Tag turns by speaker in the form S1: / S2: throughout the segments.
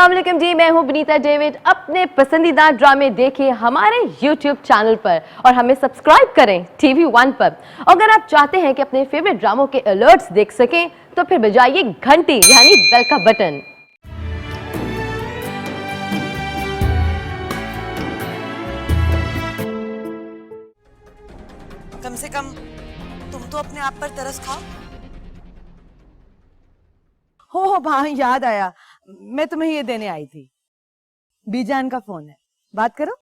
S1: अस्सलाम वालेकुम जी, मैं हूं विनीता डेविड। अपने पसंदीदा ड्रामे देखिए हमारे YouTube चैनल पर और हमें सब्सक्राइब करें TV1 पर। अगर आप चाहते हैं कि अपने फेवरेट ड्रामों के अलर्ट्स देख सकें तो फिर बजाइए घंटी यानी बेल का बटन।
S2: कम से कम तुम तो अपने आप पर तरस खाओ। हो हाँ, याद आया, मैं तुम्हें ये देने आई थी। बीजान का फोन है, बात करो।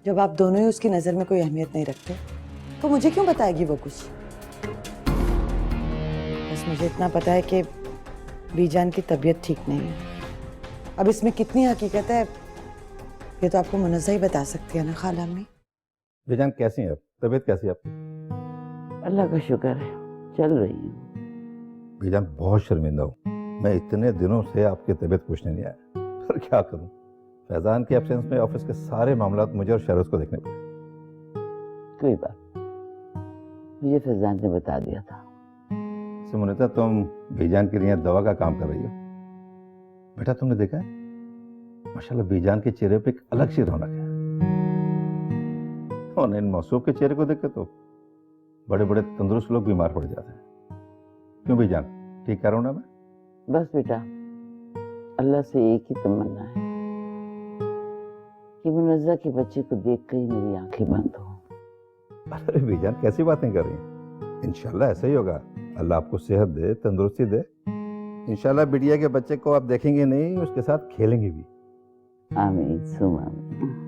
S2: जब आप दोनों ही उसकी नजर में कोई अहमियत नहीं रखते तो मुझे क्यों बताएगी वो कुछ। बस मुझे इतना पता है कि बीजान की तबीयत ठीक नहीं है। अब इसमें कितनी हकीकत है ये तो आपको मुनज़्ज़ा ही बता सकती है ना खाला अम्मी।
S3: बीजान कैसी है, तबीयत कैसी है आपकी?
S4: अल्लाह का शुक्र है, चल रही है।
S3: बीजान बहुत शर्मिंदा हूँ, मैं इतने दिनों से आपकी तबीयत पूछने नहीं आया, पर क्या करूँ, फैजान के एब्सेंस में ऑफिस के सारे मामला मुझे और शहरोज को देखने पड़े।
S4: कोई बात, मुझे फैजान ने बता दिया था।
S3: मुनीता, तुम बीजान के लिए दवा का काम कर रही हो। बेटा तुमने देखा है, माशाल्लाह बीजान के चेहरे पे एक अलग सी रौनक है। और इन मौसूफ के चेहरे को देख के तो बड़े बड़े तंदुरुस्त लोग बीमार पड़ जाते हैं। क्यों बीजान, ठीक कह रहा हूं ना मैं?
S4: बस बेटा, अल्लाह से एक ही तमन्ना है कि मुनज़्ज़ा के बच्चे को देखकर ही मेरी आंखें बंद हो।
S3: अरे बीजान कैसी बातें कर रही हैं, इंशाल्लाह ऐसा ही होगा। अल्लाह आपको सेहत दे, तंदुरुस्ती दे। इंशाल्लाह बिटिया के बच्चे को आप देखेंगे नहीं, उसके साथ खेलेंगे भी।
S4: आमीन सुम आमीन।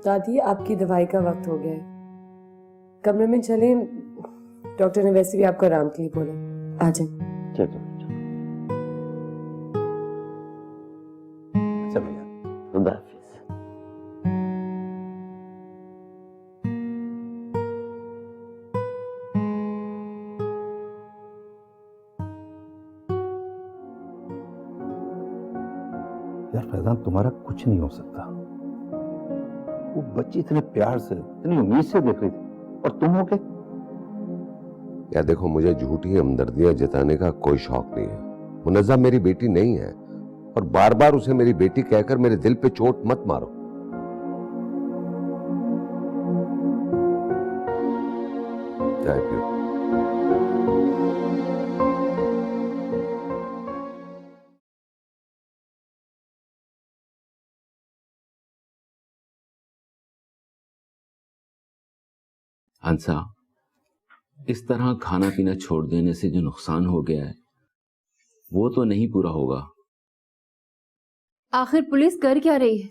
S5: दादी, आपकी दवाई का वक्त हो गया है, कमरे में चले। डॉक्टर ने वैसे भी आपको आराम के लिए बोला, आ जाए।
S4: चलो चलो,
S3: अच्छा बीजान,
S4: खुदा हाफिज।
S3: यार फैजान, तुम्हारा कुछ नहीं हो सकता। वो बच्ची इतने प्यार से, इतनी उम्मीद से देख रही थी, और तुम हो के।
S6: यार देखो, मुझे झूठी हमदर्दियां जताने का कोई शौक नहीं है। मुनज़्ज़ा मेरी बेटी नहीं है, और बार बार उसे मेरी बेटी कहकर मेरे दिल पे चोट मत मारो। चाय पियो।
S7: हंसा, इस तरह खाना पीना छोड़ देने से जो नुकसान हो गया है वो तो नहीं पूरा होगा।
S8: आखिर पुलिस कर क्या रही है?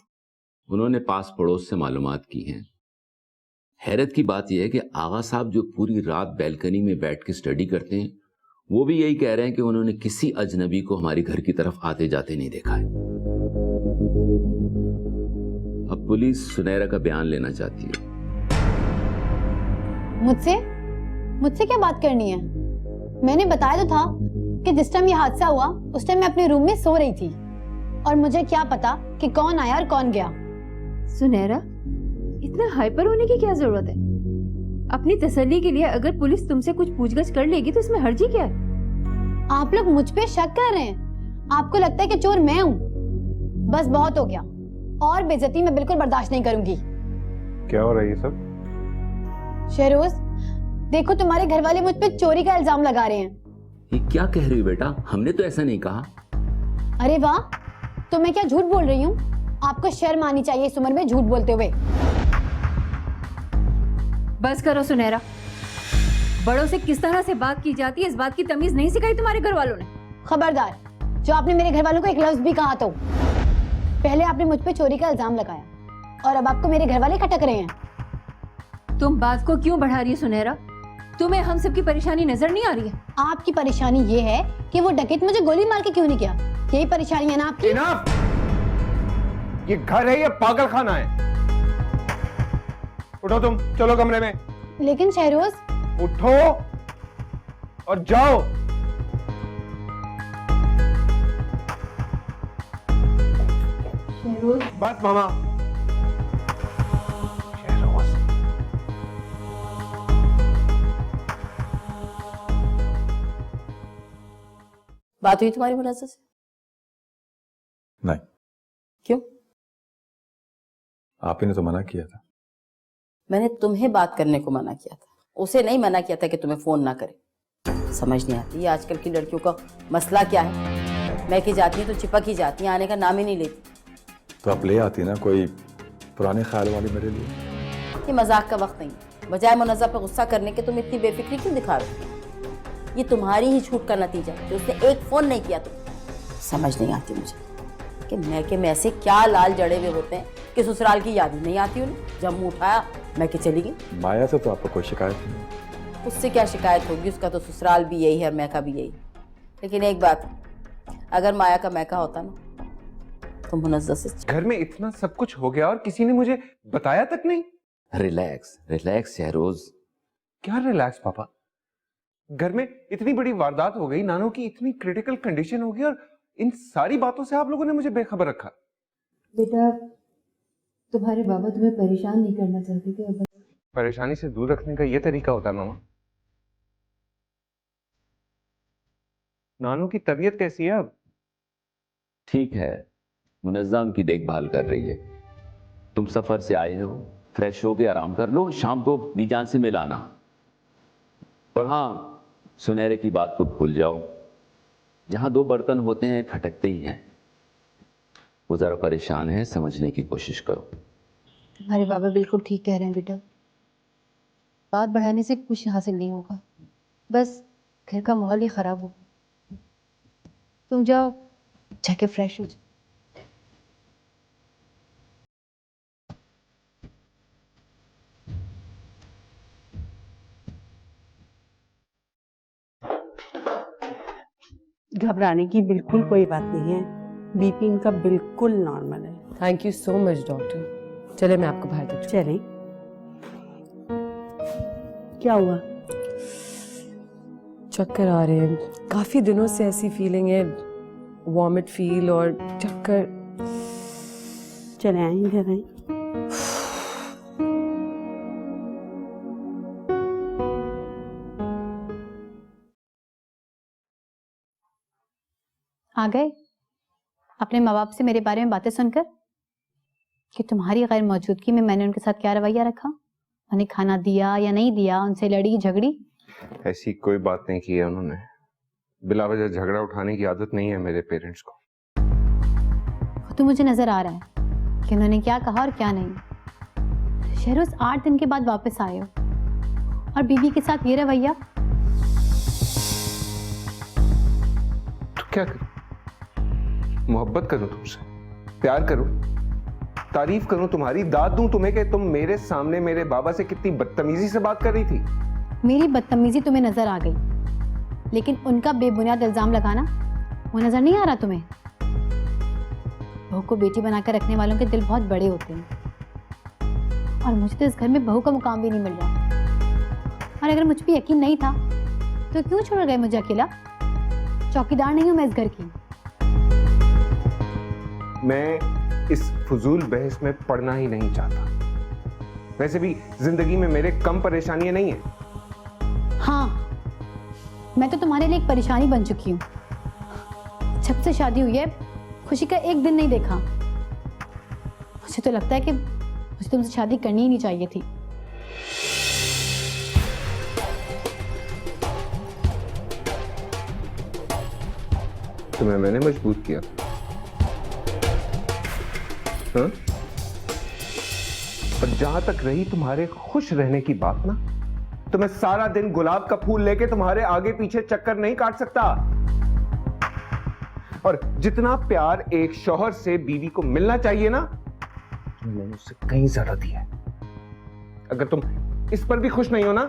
S7: उन्होंने पास पड़ोस से मालूमात की हैं। हैरत की बात यह है कि आगा साहब जो पूरी रात बैल्कनी में बैठ के स्टडी करते हैं, वो भी यही कह रहे हैं कि उन्होंने किसी अजनबी को हमारे घर की तरफ आते जाते नहीं देखा है। अब पुलिस सुनैरा का बयान लेना चाहती है।
S8: मुझसे क्या बात करनी है? मैंने बताया तो था कि जिस टाइम ये हादसा हुआ उस टाइम मैं अपने रूम में सो रही थी, और मुझे क्या पता कि कौन आया और कौन गया।
S9: सुनैरा, इतना हाइपर होने की क्या जरूरत है? अपनी तसल्ली के लिए अगर पुलिस तुमसे कुछ पूछगछ कर लेगी तो इसमें हर्जी क्या है?
S8: आप लोग मुझ पे शक कर रहे हैं। आपको लगता है कि चोर मैं हूँ। बस बहुत हो गया, और बेइज्जती मैं बिल्कुल बर्दाश्त नहीं करूंगी।
S10: क्या हो रहा है ये सब?
S8: शहरोज, देखो तुम्हारे घर वाले मुझ पे चोरी का इल्जाम लगा रहे हैं।
S7: ये क्या कह रही हो बेटा? हमने तो ऐसा नहीं कहा।
S8: अरे वाह, तो मैं क्या झूठ बोल रही हूँ? आपको शर्म आनी चाहिए इस उम्र में झूठ बोलते हुए।
S9: बस करो सुनैरा, बड़ों से किस तरह से बात की जाती है इस बात की तमीज नहीं सिखाई तुम्हारे घर वालों ने?
S8: खबरदार, जो आपने मेरे घर वालों को एक लफ्ज भी कहा तो। पहले आपने मुझ पे चोरी का इल्जाम लगाया और अब आपको मेरे घर वाले खटक रहे हैं।
S9: तुम बात को क्यों बढ़ा रही है सुनैरा? तुम्हें हम सबकी परेशानी नजर नहीं आ रही है?
S8: आपकी परेशानी ये है कि वो डकैत मुझे गोली मार के क्यों नहीं किया। यही परेशानी है ना आपकी?
S10: इनफ! ये घर है या पागल खाना है? उठो तुम, चलो कमरे में।
S8: लेकिन शहरोज,
S10: उठो और जाओ। बस मामा।
S11: बात हुई तुम्हारी मुनाज़ा से?
S12: नहीं।
S11: क्यों?
S12: आप ही ने तो मना किया था।
S11: मैंने तुम्हें बात करने को मना किया था, उसे नहीं मना किया था कि तुम्हें फोन ना करे। समझ नहीं आती है आजकल की लड़कियों का मसला क्या है। मैं की जाती है तो चिपक ही जाती है, आने का नाम ही नहीं लेती।
S12: तो आप ले आती ना कोई पुराने ख्याल वाली मेरे लिए।
S11: ये मजाक का वक्त नहीं है। बजाय मुनज़्ज़ा पे गुस्सा करने के तुम इतनी बेफिक्री क्यों दिखा रहे हो? ये तुम्हारी ही छूट का नतीजा है कि उसने एक फोन नहीं किया। तुम समझ नहीं आती मुझे कि मैके में ऐसे क्या लाल जड़े हुए होते हैं कि ससुराल की याद ही नहीं आती उन्हें। जब मुंह उठाया मैके चली गई।
S12: माया से तो आपको कोई शिकायत नहीं?
S11: उससे क्या शिकायत होगी, उसका तो ससुराल भी यही है और मैका भी यही। लेकिन एक बात, अगर माया का मैका होता ना तो मुनज़्ज़ा से
S10: घर में इतना सब कुछ हो गया और किसी ने मुझे बताया तक नहीं।
S7: Relax relax Shahroz.
S10: क्या रिलैक्स पापा? घर में इतनी बड़ी वारदात हो गई, नानू की इतनी क्रिटिकल कंडीशन हो गई और इन सारी बातों से आप लोगों ने मुझे बेखबर रखा।
S9: बेटा तुम्हारे बाबा तुम्हें परेशान नहीं करना चाहते थे।
S10: परेशानी से दूर रखने का ये तरीका होता है मामा? नानू की तबीयत कैसी है अब?
S7: ठीक है, मुनज़्ज़ा उनकी देखभाल कर रही है। तुम सफर से आए हो, फ्रेश हो के आराम कर लो, शाम को बीजान से मिलाना। और हाँ, सुनहरे की बात को भूल जाओ। जहां दो बर्तन होते हैं खटकते ही हैं। वो जरा परेशान है, समझने की कोशिश करो।
S9: तुम्हारे बाबा बिल्कुल ठीक कह रहे हैं बेटा। बात बढ़ाने से कुछ हासिल नहीं होगा, बस घर का माहौल ही खराब होगा। तुम जाओ, जाके फ्रेश हो जाओ।
S13: घबराने की बिल्कुल कोई बात नहीं है। बीपी इनका बिल्कुल नॉर्मल है।
S5: Thank you so much doctor. चले मैं आपको बाहर देती
S13: चलें। क्या हुआ?
S5: चक्कर आ रहे हैं, काफी दिनों से ऐसी फीलिंग है, वॉमिट फील और चक्कर।
S13: चले आए इधर आए।
S8: आ गए अपने माँ बाप से मेरे बारे में बातें सुनकर कि तुम्हारी गैर मौजूदगी में मैंने उनके साथ क्या रवैया रखा, उन्हें खाना दिया या नहीं दिया, उनसे लड़ी झगड़ी।
S10: ऐसी कोई बात नहीं की है उन्होंने। बिला वजह झगड़ा उठाने की आदत नहीं है मेरे पेरेंट्स को।
S8: वो तो मुझे नजर आ रहा है कि उन्होंने क्या कहा और क्या नहीं। शहरोज 8 दिन के बाद वापस आए हो और बीवी के साथ ये रवैया।
S10: तो क्या करूं? मोहब्बत करूं तुमसे, प्यार करूं, तारीफ करूं तुम्हारी, दाद दूं तुम्हें कि तुम मेरे सामने मेरे बाबा से कितनी बदतमीजी से बात कर रही थी।
S8: मेरी बदतमीजी तुम्हें नजर आ गई, लेकिन उनका बेबुनियाद इल्जाम लगाना वो नजर नहीं आ रहा तुम्हें? बहू को बेटी बनाकर रखने वालों के दिल बहुत बड़े होते हैं और मुझे तो इस घर में बहू का मुकाम भी नहीं मिल रहा। और अगर मुझ पे यकीन नहीं था तो क्यों छोड़ गए मुझे अकेला? चौकीदार नहीं हूं मैं इस घर की।
S10: मैं इस फजूल बहस में पढ़ना ही नहीं चाहता। वैसे भी जिंदगी में मेरे कम परेशानियां नहीं है।
S8: हाँ, मैं तो तुम्हारे लिए एक परेशानी बन चुकी हूँ। जब से शादी हुई है खुशी का एक दिन नहीं देखा। मुझे तो लगता है कि मुझे तुमसे शादी करनी ही नहीं चाहिए थी।
S10: तुम्हें मैंने मजबूर किया, हाँ? और जहां तक रही तुम्हारे खुश रहने की बात ना, तो मैं सारा दिन गुलाब का फूल लेके तुम्हारे आगे पीछे चक्कर नहीं काट सकता। और जितना प्यार एक शौहर से बीवी को मिलना चाहिए ना, मैंने उससे कहीं ज्यादा दिया है। अगर तुम इस पर भी खुश नहीं हो ना,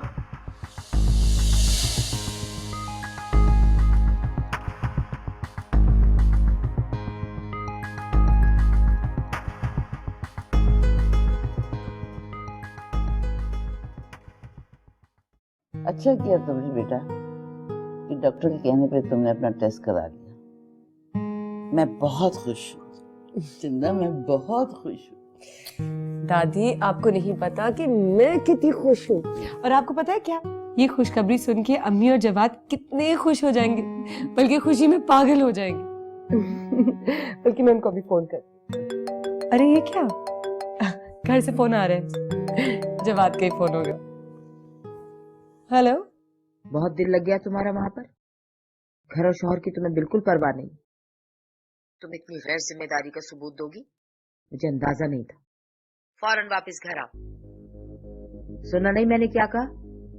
S4: अच्छा किया तुमने बेटा कि डॉक्टर के कहने पे तुमने अपना टेस्ट करा लिया। मैं बहुत खुश हूँ चंदा, मैं बहुत खुश हूँ।
S5: दादी आपको नहीं पता कि मैं कितनी खुश हूँ। और आपको पता है क्या, ये खुशखबरी सुन के अम्मी और जवाद कितने खुश हो जाएंगे, बल्कि खुशी में पागल हो जाएंगे। बल्कि मैं उनको अभी फोन कर। अरे ये क्या, घर से फोन आ रहा है, जवाद का ही फोन होगा। हेलो।
S4: बहुत दिल लग गया तुम्हारा वहां पर। घर और शोहर की तुम्हें बिल्कुल परवाह नहीं। तुम इतनी गैर जिम्मेदारी का सबूत दोगी, मुझे अंदाजा नहीं था। फौरन वापस घर आओ। सुना नहीं मैंने क्या कहा?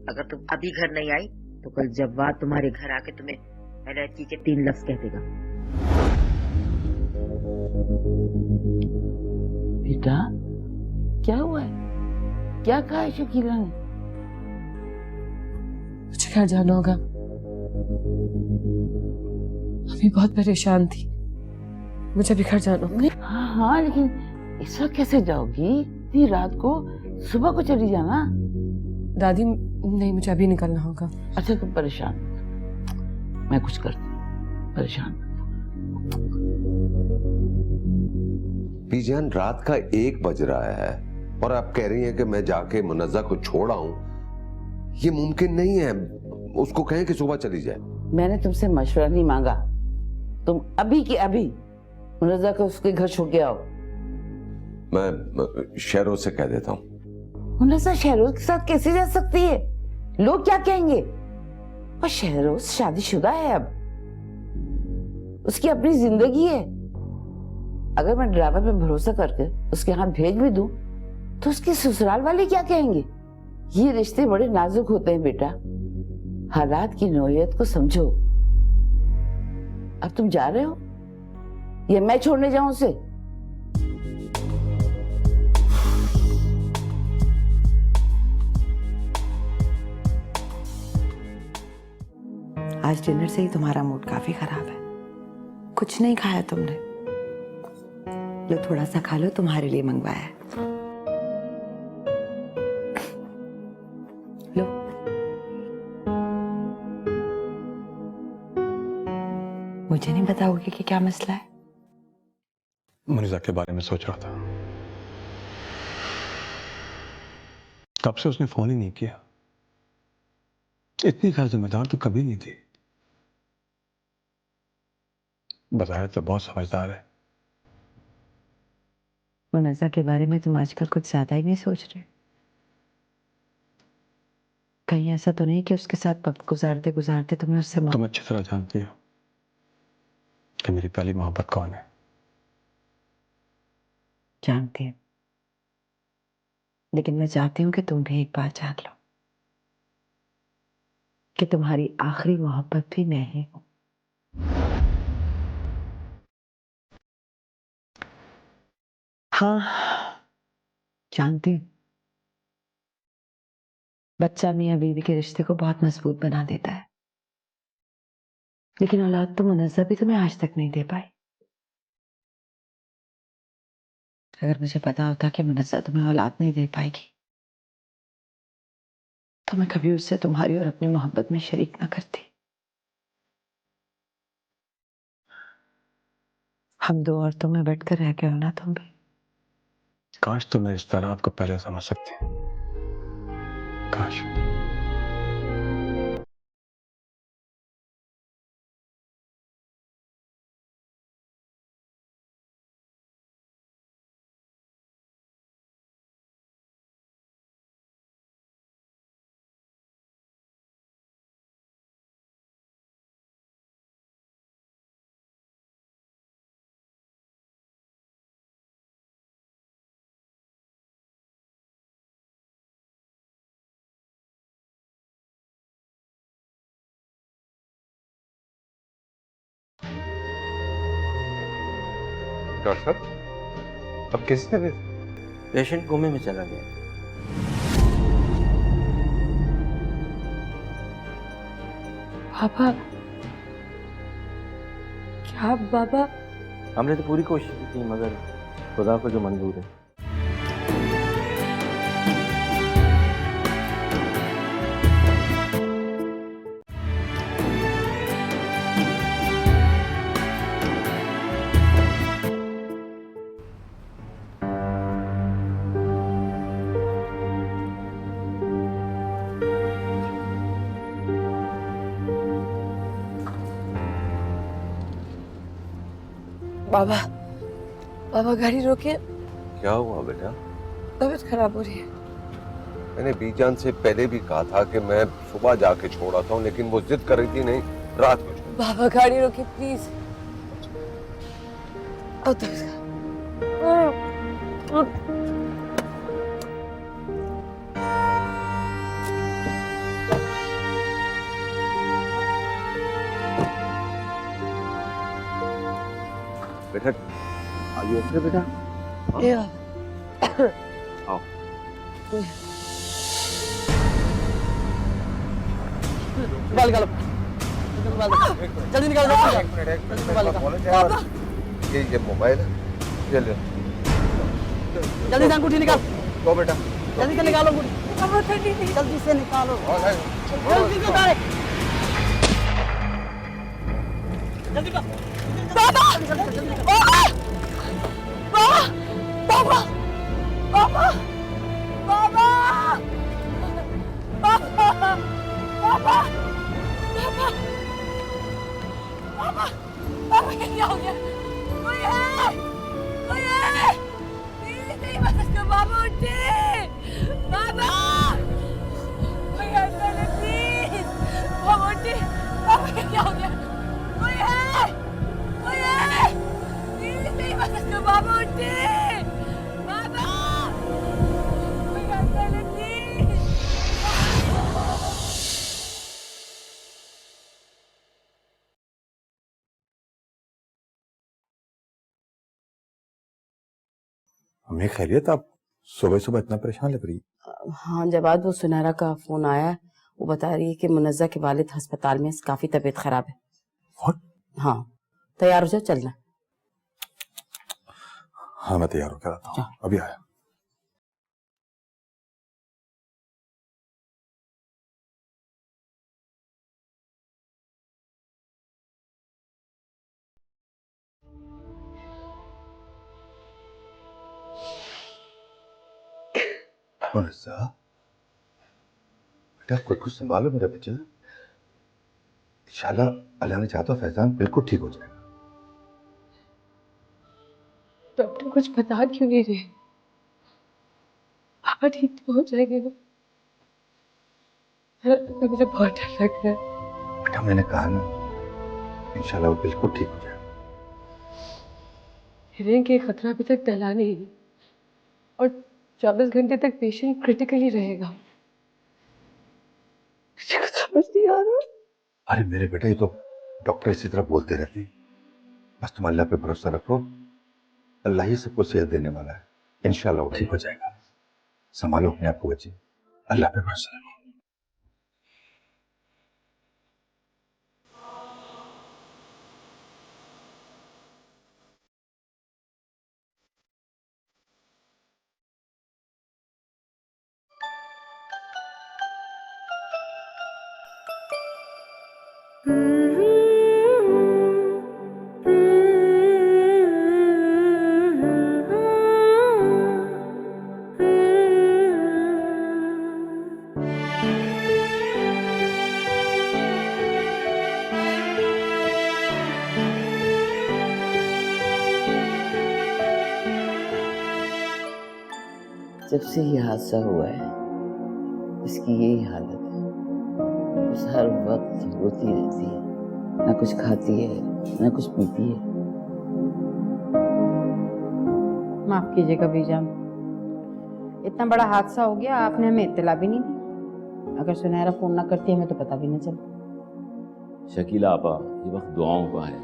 S4: अगर तुम अभी घर नहीं आई तो कल जवाद तुम्हारे घर आके तुम्हें लड़की के 3 लफ्ज कह देगा। बेटा क्या हुआ है? क्या कहा है शकीला ने?
S5: मुझे घर जाना होगा, अभी बहुत परेशान थी, मुझे अभी घर जाना होगा।
S4: हाँ लेकिन इस वक्त कैसे जाओगी? इतनी रात को, सुबह को चली जाना।
S5: दादी नहीं, मुझे अभी निकलना होगा।
S4: अच्छा तुम परेशान मत, मैं कुछ करती हूँ, परेशान मत।
S6: बीजान रात का 1 बज रहा है और आप कह रही हैं कि मैं जाके मुनज़्ज़ा को छोड़ आऊं। ये मुमकिन नहीं है, उसको कहें कि सुबह चली जाए।
S4: मैंने तुमसे मशवरा नहीं मांगा, तुम अभी के अभी मुनज़्ज़ा को उसके घर छोड़ के आओ।
S6: मैं शहरों से कह देता हूँ।
S4: मुनज़्ज़ा शहरोज के साथ कैसे जा सकती है? लोग क्या कहेंगे? और शहरोज शादीशुदा है, अब उसकी अपनी जिंदगी है। अगर मैं ड्राइवर पे भरोसा करके उसके यहाँ भेज भी दूं तो उसके ससुराल वाले क्या कहेंगे? ये रिश्ते बड़े नाजुक होते हैं बेटा, हालात की नौयत को समझो। अब तुम जा रहे हो या मैं छोड़ने जाऊं उसे?
S2: आज डिनर से ही तुम्हारा मूड काफी खराब है। कुछ नहीं खाया तुमने, लो थोड़ा सा खा लो, तुम्हारे लिए मंगवाया है। लो। मुझे नहीं बताओगे कि क्या मसला है?
S12: मुनीजा के बारे में सोच रहा था, तब से उसने फोन ही नहीं किया। इतनी गैर जिम्मेदार तो कभी नहीं थी। बताया तो बहुत समझदार है।
S2: मुनज़्ज़ा के बारे में तुम आजकल कुछ ज्यादा ही नहीं सोच रहे? कहीं ऐसा तो नहीं कि उसके साथ वक्त गुजारते गुजारते तुम्हें उससे
S12: तुम अच्छी तरह जानती हो कि मेरी पहली मोहब्बत कौन है।
S2: जानती है, लेकिन मैं चाहती हूँ कि तुम भी एक बात जान लो कि तुम्हारी आखिरी मोहब्बत भी मैं ही हूँ। हाँ जानती हूँ, बच्चा मियाँ बीवी के रिश्ते को बहुत मजबूत बना देता है, लेकिन औलाद तो मुनज़्ज़ा भी तुम्हें आज तक नहीं दे पाई। अगर मुझे पता होता कि मुनज़्ज़ा तुम्हें औलाद नहीं दे पाएगी तो मैं कभी उससे तुम्हारी और अपनी मोहब्बत में शरीक ना करती। हम 2 औरतों में बैठकर रह गए हो ना तुम भी।
S12: काश तुम इस तरह आपको पहले समझ सकते। काश।
S10: डॉक्टर साहब, अब किस तरह?
S14: पेशेंट कोमे में चला गया।
S5: पापा, क्या बाबा?
S14: हमने तो पूरी कोशिश की थी, मगर खुदा को जो मंजूर है।
S5: बाबा बाबा गाड़ी रोके,
S6: क्या हुआ बेटा?
S5: तबीयत खराब हो रही है।
S6: मैंने बीजान से पहले भी कहा था कि मैं सुबह जाके छोड़ आता हूँ, लेकिन वो जिद कर रही थी नहीं रात को छोड़।
S5: बाबा गाड़ी रोके प्लीज।
S6: बेटा आइए ओके बेटा। आओ।
S14: निकालो जल्दी निकालो
S6: ये मोबाइल है, ये ले
S14: जल्दी से अंगूठी निकाल
S6: लो बेटा,
S14: जल्दी से निकालो अंगूठी जल्दी से निकालो जल्दी से उतारे जल्दी बाबा बाबा बाबा बाबा बाबा बाबा बाबा बाबा क्या हो गया? कोई है? कोई है? नहीं बस इसको बाबा उठे बाबा कोई है पहले प्लीज बाबा उठे बाबा क्या हो गया? कोई है? कोई है? नहीं बस इसको बाबा उठे बाबा कोई है पहले प्लीज।
S12: हमें खैरियत? आप सुबह सुबह इतना परेशान लग रही?
S11: हाँ जवाद, वो सुनहरा का फोन आया है, वो बता रही है कि मुनज्जा के वालिद अस्पताल में, काफी तबीयत खराब है।
S12: What?
S11: हाँ तैयार हो जाओ, चलना।
S12: हाँ मैं तैयार होकर आता हूँ, अभी आया।
S3: मुनज़्ज़ा बेटा खुद को संभालो मेरा बच्चा, इंशाल्लाह अल्लाह ने चाहा तो फैजान बिल्कुल ठीक हो जाएगा।
S5: डॉक्टर कुछ बता क्यों नहीं रहे? पापा ठीक तो हो जाएंगे ना? मुझे बहुत डर लग रहा है।
S3: बेटा मैंने कहा ना, इंशाल्लाह वो बिल्कुल ठीक हो जाएगा।
S5: हिरेन के खतरा अभी तक टला नहीं और 24 घंटे तक पेशेंट क्रिटिकली रहेगा। मुझे कुछ समझ नहीं आ रहा।
S3: अरे मेरे बेटा, ये तो डॉक्टर इसी तरह बोलते रहते हैं, बस तुम अल्लाह पे भरोसा रखो, अल्लाह ही सबको सेहत देने वाला है, इंशाल्लाह वो ठीक हो जाएगा। संभालो अपने आप को बच्चे, अल्लाह पे भरोसा रखो।
S4: जब से ये हादसा हुआ है इसकी यही हालत है, बस हर वक्त रोती रहती है, ना कुछ खाती है ना कुछ पीती है।
S9: माफ कीजिएगा बीजान, इतना बड़ा हादसा हो गया, आपने हमें इत्तला भी नहीं दी। अगर सुनहरा फोन ना करती हमें तो पता भी न चलता।
S7: शकीला आपा, ये वक्त दुआओं का है,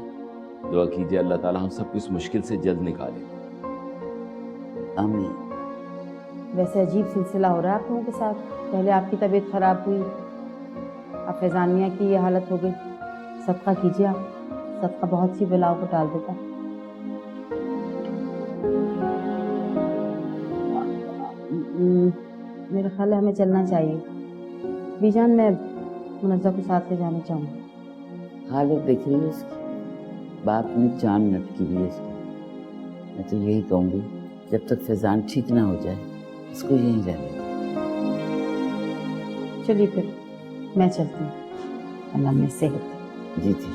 S7: दुआ कीजिए अल्लाह ताला हम सबको इस मुश्किल से जल्द निकाले।
S4: आमीन।
S9: वैसे अजीब सिलसिला हो रहा है आप लोगों के साथ। पहले आपकी तबीयत खराब हुई, अब फैजान मियां की ये हालत हो गई। सदका कीजिए आप, सदका बहुत सी बलाओं को टाल देता। मेरा ख्याल है हमें चलना चाहिए। बीजान, मैं मुनज़्ज़ा को साथ ले जाना चाहूँगी।
S4: हालत देख रही है उसकी, बाप में जान लटकी हुई है इसकी। मैं तो यही कहूँगी जब तक फैजान ठीक ना हो जाए इसको यहीं रहने दो।
S9: चलिए फिर मैं चलती हूँ, अल्लाह में सेहत।
S4: जी जी।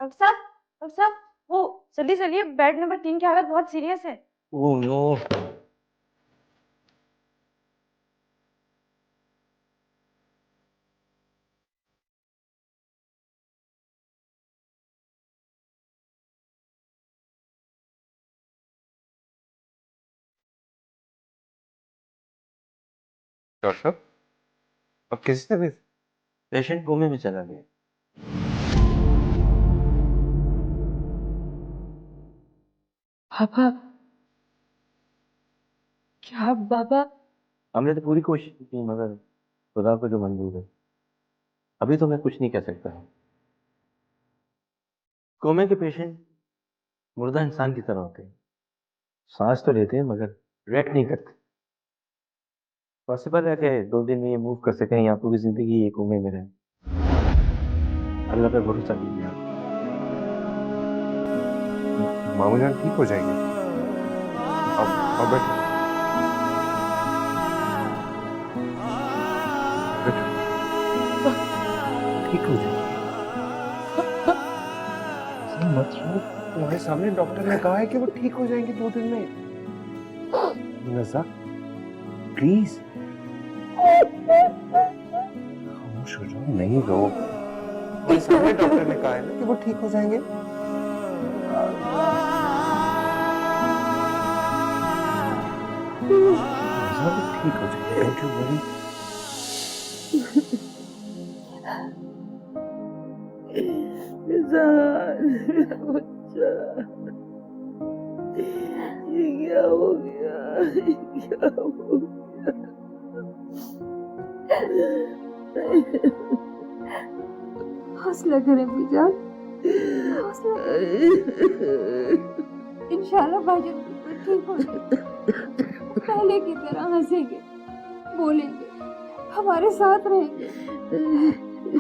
S5: डॉक्टर साहब वो जल्दी चलिए, बेड नंबर 3 की हालत बहुत सीरियस है।
S12: Oh no.
S10: डॉक्टर साहब, अब कैसी तबीयत?
S12: पेशेंट कोमे में चला गया।
S5: पापा, क्या बाबा?
S12: हमने तो पूरी कोशिश की मगर खुदा को जो मंजूर है। अभी तो मैं कुछ नहीं कह सकता। कोमे के पेशेंट मुर्दा इंसान की तरह होते हैं, सांस तो लेते हैं मगर रिएक्ट नहीं करते। पॉसिबल है कि 2 दिन में ये मूव कर सकें या पूरी जिंदगी ये कोमे में रहे। अल्लाह पे भरोसा कीजिए आप।
S10: मामू जान ठीक हो जाएंगे। अब बैठो। ठीक हो जाएंगे। मत रो, तुम्हारे सामने डॉक्टर ने कहा है कि वो ठीक हो जाएंगे 2 दिन में। नज़ा, प्लीज खामोश हो जाओ, नहीं रो। तुम्हारे सामने डॉक्टर ने कहा है ना कि वो ठीक हो जाएंगे। नज़ा, वो ठीक हो जाएंगे, डोंट यू वरी।
S4: क्या हो गया? क्या हो गया?
S9: हौसला करें बीजान, हौसला करें। इंशाल्लाह भाईजान बिल्कुल ठीक हो जाएंगे। पहले की तरह हंसेंगे, बोलेंगे, हमारे साथ रहेंगे।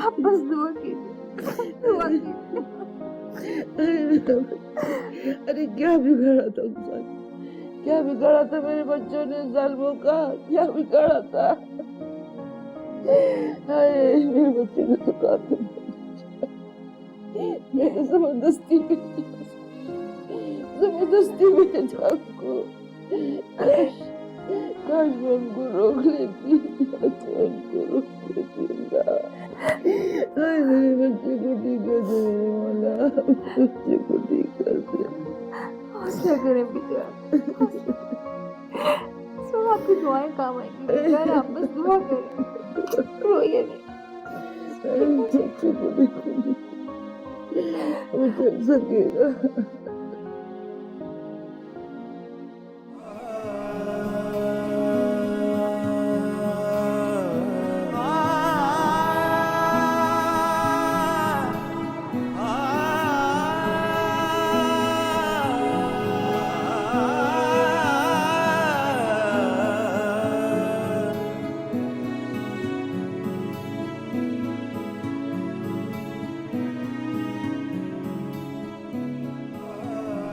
S9: आप बस दुआ कीजिए, दुआ कीजिए।
S4: अरे क्या बिगाड़ा था उनका? क्या बिगाड़ा था मेरे बच्चों ने जालिमों का? क्या बिगाड़ा था? हाय, मेरे बच्चे ने तो कातिल बना दिया। मैंने जबरदस्ती भेजा उनको। काश मैं उनको रोक लेती, या तो उनको रोक लेती ना। हाय, मेरे बच्चे को ठीक कर दे मेरे मौला, बच्चे को ठीक कर दे।
S9: हौसला करें बीजान, सब आपकी दुआएं काम आएंगी बीजान। आप बस दुआ करें, रोइए नहीं।
S4: बच्चे को देखो, वो चल सकेगा।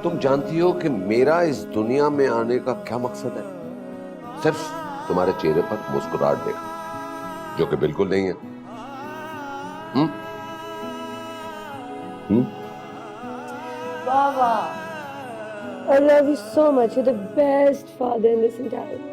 S6: तुम जानती हो कि मेरा इस दुनिया में आने का क्या मकसद है? सिर्फ तुम्हारे चेहरे पर मुस्कुराहट देखना, जो कि बिल्कुल नहीं है।
S5: बाबा, I love you so much. You're the best father in this entire world.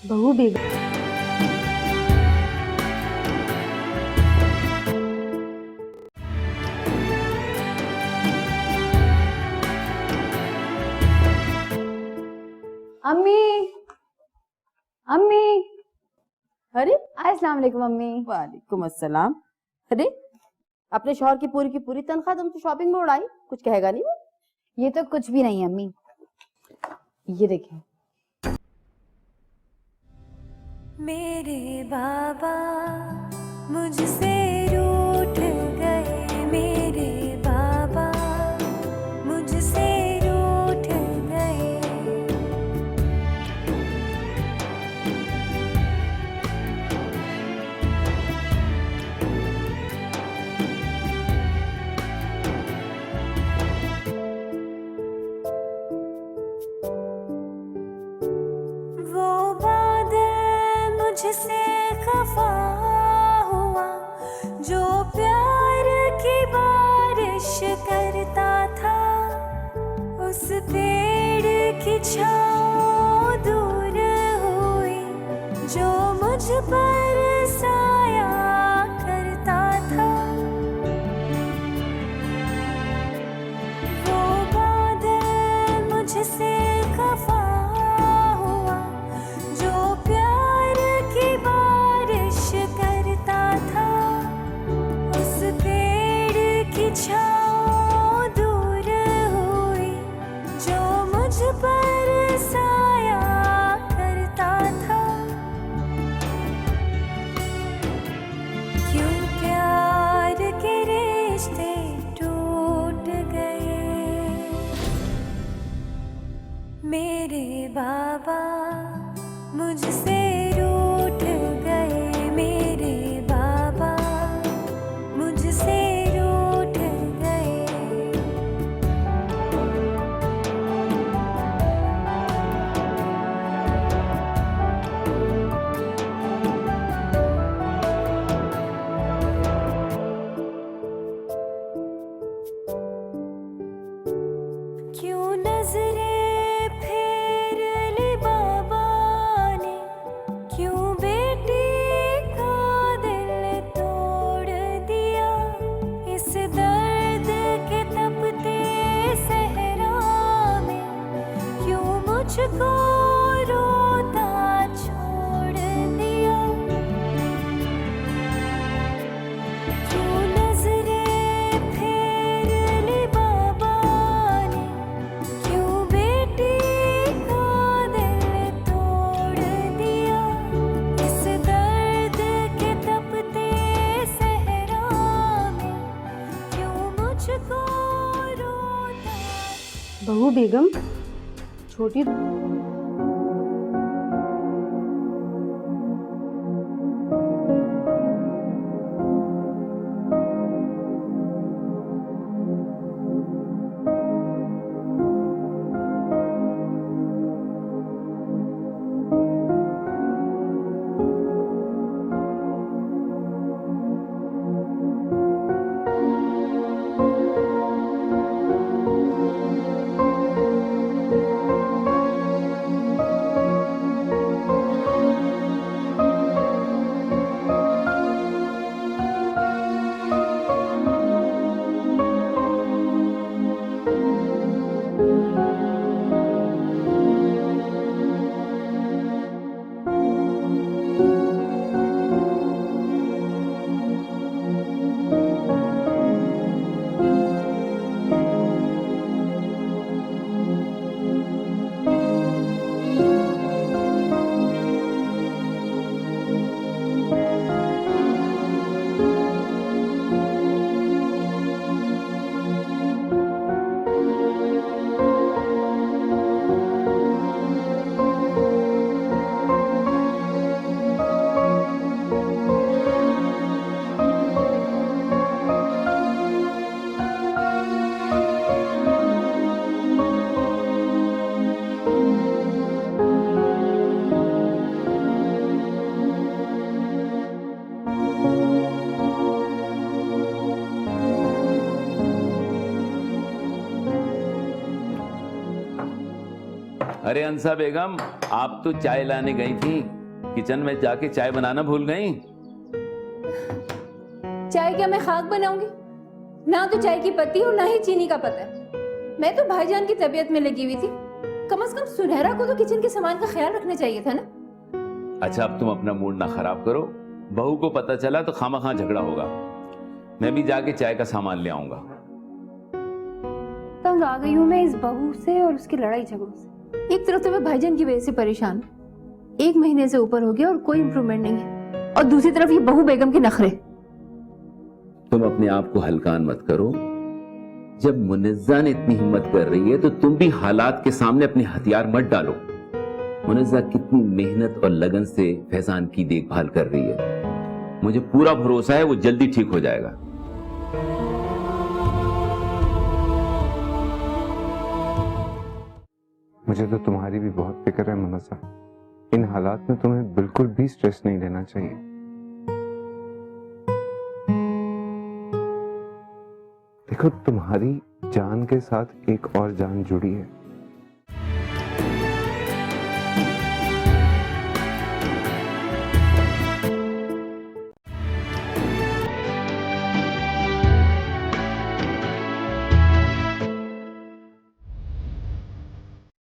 S9: बहू बेगम, अम्मी, अम्मी।
S11: अरे
S9: अस्सलाम वालेकुम अम्मी।
S11: वालेकुम अस्सलाम। अरे अपने शौहर की पूरी तनख्वाह तुम तो शॉपिंग में उड़ाई, कुछ कहेगा नहीं वो?
S9: ये तो कुछ भी नहीं है अम्मी, ये देखिए।
S14: मेरे बाबा मुझसे रूठ गए मेरे बाबा, मुझसे रूठ गए। वो बादल मुझसे खफा हुआ जो प्यार की बारिश करता था, उस पेड़ की छाँव दूर हुई जो मुझ पर साया करता था। वो बादल मुझसे खफा हुआ जो प्यार की बारिश करता था, उस पेड़ की छाँव दूर हुई जो मुझ पर साया करता था। क्यों प्यार के रिश्ते टूट गए मेरे बाबा, मुझसे रूठ गए मेरे बाबा, मुझसे रूठ गए। क्यों नजरें फेर ली बाबा ने, क्यों बेटी का दिल तोड़ दिया, इस दर्द के तपते सहरा में क्यों मुझको रोता छोड़ दिया। क्यों नजरें फेर ली बाबा ने, क्यों बेटी का दिल तोड़ दिया, इस दर्द के तपते सहरा में क्यों मुझको रोता।
S9: बहू बेगम, छोटी
S7: अरे अंसा बेगम, आप तो चाय लाने गई थी, किचन में जाके चाय बनाना भूल गई।
S15: चाय क्या मैं खाक बनाऊंगी? ना तो चाय की पत्ती और ना ही चीनी का पता है। मैं तो भाईजान की तबीयत में लगी हुई थी, कम से कम सुनहरा को तो किचन के सामान का ख्याल रखना चाहिए था ना।
S7: अच्छा, अब तुम अपना मूड ना खराब करो, बहू को पता चला तो खामा झगड़ा होगा। मैं भी जाके चाय का सामान ले आऊंगा।
S15: तंग आ गई हूँ मैं इस बहू से और उसकी लड़ाई झगड़ों से। एक तरफ तो मैं भाईजान की वजह से परेशान, 1 महीने से ऊपर हो गया और कोई इम्प्रूवमेंट नहीं है। और दूसरी तरफ ये बहू बेगम के नखरे।
S7: तुम अपने आप को हल्कान मत करो। जब मुनज्जा ने इतनी हिम्मत कर रही है तो तुम भी हालात के सामने अपने हथियार मत डालो। मुनज्जा कितनी मेहनत और लगन से फैजान की देखभाल कर रही है, मुझे पूरा भरोसा है वो जल्दी ठीक हो जाएगा।
S10: मुझे तो तुम्हारी भी बहुत फिक्र है मुनज्जा। इन हालात में तुम्हें बिल्कुल भी स्ट्रेस नहीं लेना चाहिए। देखो, तुम्हारी जान के साथ एक और जान जुड़ी है।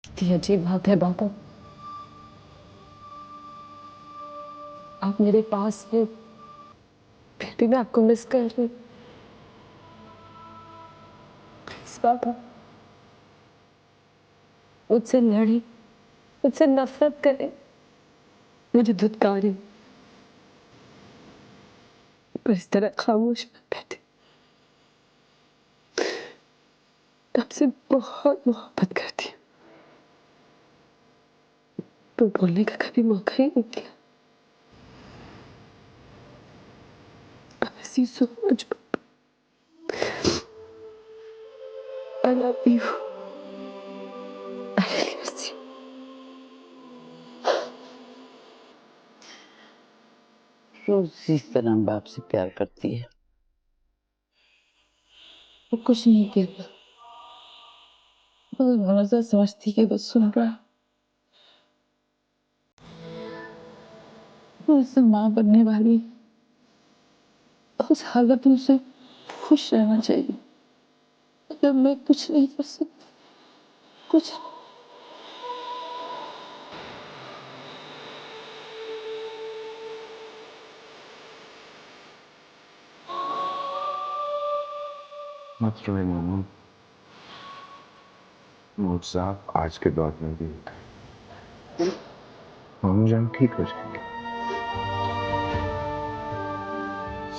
S5: कितनी अजीब बात है बाबा, आप मेरे पास हैं फिर भी मैं आपको मिस कर रही। प्लीज बाबा, मुझसे लड़ी, मुझसे नफरत करें, मुझे धुतकारें, पर इस तरह खामोश मत बैठे। आपसे बहुत मोहब्बत करती हूँ, तो बोलने का कभी मौका ही नहीं दिया। I miss you so much, Papa. I love you. I really miss you.
S4: रोज इस तरह बाप से प्यार करती है।
S5: वो कुछ नहीं कहता, बस भरोसा समझती कि बस सुन रहा है। वो उससे माँ बनने वाली, उस हालत में उसे खुश रहना चाहिए। अगर मैं कुछ नहीं कर सकती, कुछ
S10: मत रोए मामू। मुझसा आज के दौर में भी मामू जान ठीक हो जाएंगे,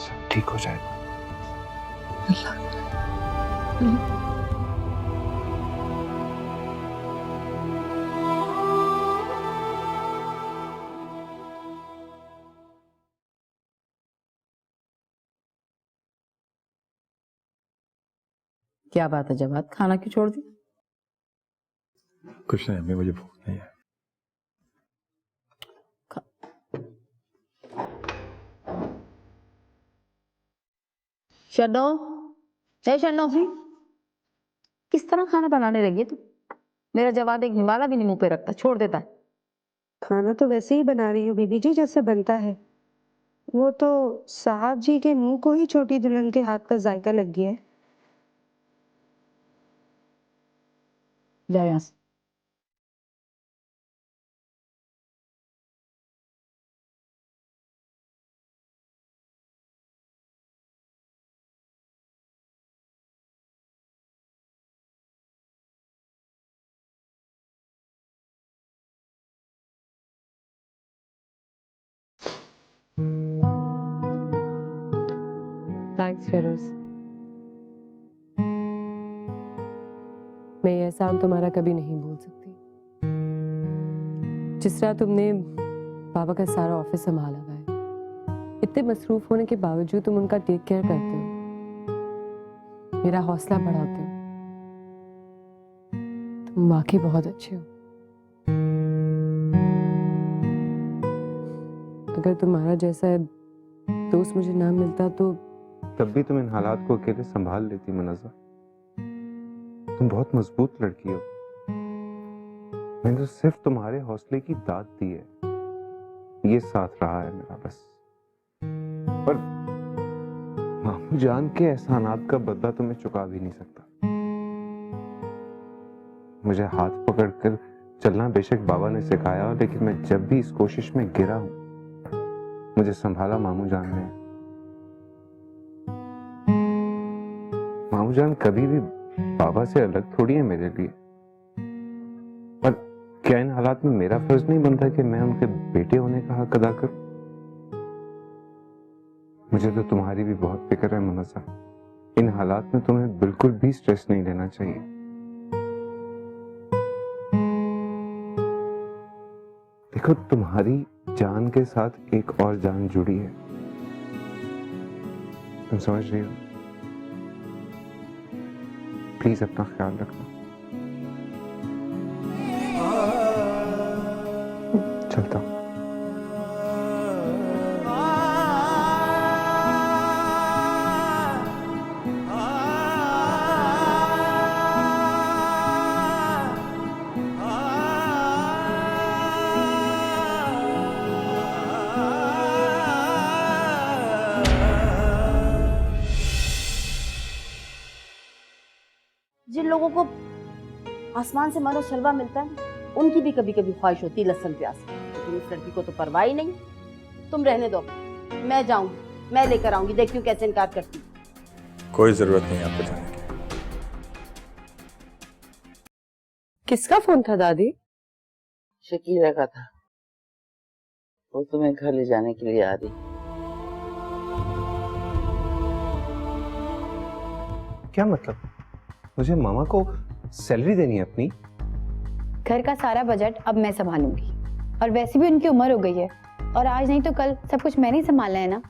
S10: सब ठीक हो जाएगा।
S11: क्या बात है जवाद, खाना क्यों छोड़ दी?
S3: कुछ नहीं अम्मी, मुझे भूख नहीं है।
S11: शनो, शनो, किस तरह खाना बनाने लगी है तू? मेरा जवाद एक निवाला भी नहीं मुंह पे रखता, छोड़ देता है।
S5: खाना तो वैसे ही बना रही हूँ बीबी जी जैसे बनता है। वो तो साहब जी के मुंह को ही छोटी दुल्हन के हाथ का जायका लग गया है।
S11: जाओ यहाँ से।
S5: थैंक्स फेरोज, मैं ये एहसान तुम्हारा कभी नहीं भूल सकती। जिस तरह तुमने बाबा का सारा ऑफिस संभाला हुआ है, इतने मसरूफ होने के बावजूद तुम उनका टेक केयर करते हो, मेरा हौसला बढ़ाते हो। तुम वाकई बहुत अच्छे हो। अगर तुम्हारा जैसा दोस्त मुझे ना मिलता तो
S10: तब भी तुम इन हालात को अकेले संभाल लेती मुनज्जा। तुम बहुत मजबूत लड़की हो। मैंने तो सिर्फ तुम्हारे हौसले की दाद दी है, ये साथ रहा है मेरा बस। पर मामू जान के एहसानात का बदला तो मैं चुका भी नहीं सकता। मुझे हाथ पकड़कर चलना बेशक बाबा ने सिखाया, लेकिन मैं जब भी इस कोशिश में गिरा हूं, मुझे संभाला मामू जान ने। मामू जान कभी भी बाबा से अलग थोड़ी है मेरे लिए। पर क्या इन हालात में मेरा फर्ज नहीं बनता कि मैं उनके बेटे होने का हक अदा करूं? मुझे तो तुम्हारी भी बहुत फिक्र है मुनज़्ज़ा। इन हालात में तुम्हें बिल्कुल भी स्ट्रेस नहीं लेना चाहिए। देखो, तुम्हारी जान के साथ एक और जान जुड़ी है, तुम समझ रही हो? प्लीज अपना ख्याल रखना। चलता हूं।
S11: जिन लोगों को आसमान से मानो शलवा मिलता है, उनकी भी कभी कभी ख्वाहिश होती है लहसुन प्याज की। लेकिन इस लड़की को तो परवाह ही नहीं। तुम रहने दो, मैं जाऊंगी, मैं लेकर आऊंगी, देखती हूँ कैसे इनकार करती हूँ।
S16: कोई जरूरत नहीं आपको जाने की।
S4: किसका फोन था दादी?
S13: शकीला का था, वो तुम्हें घर ले जाने के लिए आ रही।
S10: क्या मतलब? मुझे मामा को सैलरी देनी है अपनी?
S8: घर का सारा बजट अब मैं संभालूंगी, और वैसे भी उनकी उम्र हो गई है, और आज नहीं तो कल सब कुछ मैंने ही संभालना है ना।